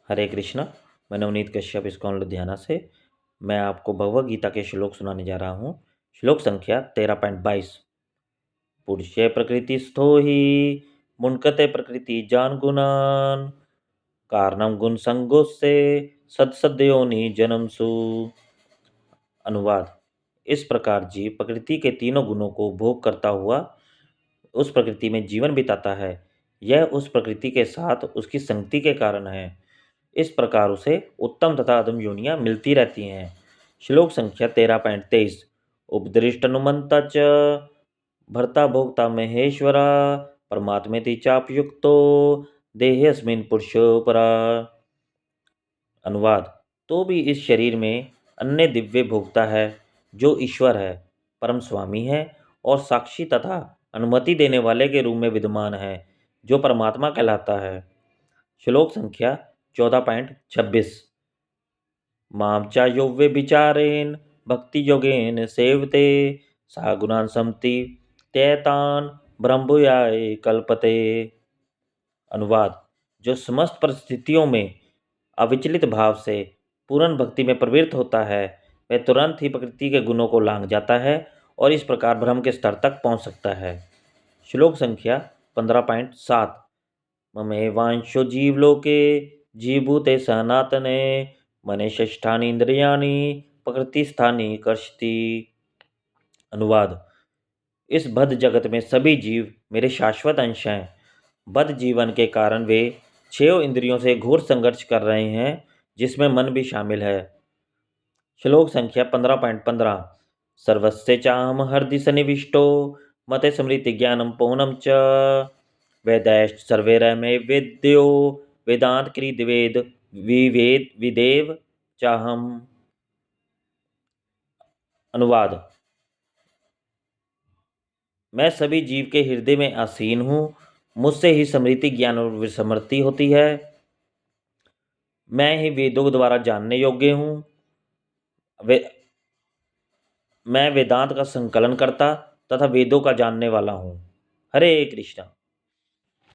हरे कृष्णा। मैं नवनीत कश्यप इस्कॉन लुधियाना से। मैं आपको भगवद गीता के श्लोक सुनाने जा रहा हूँ। श्लोक संख्या 13.22। पुरुषे प्रकृतिस्थो हि मुण्कते प्रकृति जान गुणान कारणम गुण संगोस्ते सत्सद्योनि जन्मसु। अनुवाद: इस प्रकार जीव प्रकृति के तीनों गुणों को भोग करता हुआ उस प्रकृति में जीवन बिताता है। यह उस प्रकृति के साथ उसकी संगति के कारण है। इस प्रकार उसे उत्तम तथा अधम योनियां मिलती रहती हैं। श्लोक संख्या 13.23। उपदृष्टनुमंता च भर्ता भोक्ता महेश्वरा परमात्मेति चापयुक्तो देहेऽस्मिन् पुरुषो परा। अनुवाद: तो भी इस शरीर में अन्य दिव्य भोक्ता है जो ईश्वर है, परम स्वामी है और साक्षी तथा अनुमति देने वाले के रूप में विद्यमान है, जो परमात्मा कहलाता है। श्लोक संख्या 14.26। मां च यो व्यभिचारेण भक्ति योगेन सेवते सा गुणान् समति त्येतान् ब्रह्मभूयाय कल्पते। अनुवाद: जो समस्त परिस्थितियों में अविचलित भाव से पूर्ण भक्ति में प्रवृत्त होता है, वह तुरंत ही प्रकृति के गुणों को लांघ जाता है और इस प्रकार ब्रह्म के स्तर तक पहुंच सकता है। श्लोक संख्या 15.7। ममेवांशो जीवलोके जीवभूते सनातने मने षष्ठानि इंद्रियाणि प्रकृतिस्थानि कर्षति। अनुवाद: इस बद्ध जगत में सभी जीव मेरे शाश्वत अंश हैं। बद्ध जीवन के कारण वे 6 इंद्रियों से घोर संघर्ष कर रहे हैं, जिसमें मन भी शामिल है। श्लोक संख्या 15.15। सर्वस्य चाहम हृदि सन्निविष्टो मते स्मृति ज्ञानम पौनम च वेदैश्च सर्वैरमे वेद्यो वेदांत कृद वेद विवेद विदेव चाहम। अनुवाद: मैं सभी जीव के हृदय में आसीन हूँ। मुझसे ही स्मृति ज्ञान और विस्मृति होती है। मैं ही वेदों द्वारा जानने योग्य हूँ। मैं वेदांत का संकलन करता तथा वेदों का जानने वाला हूँ। हरे कृष्णा।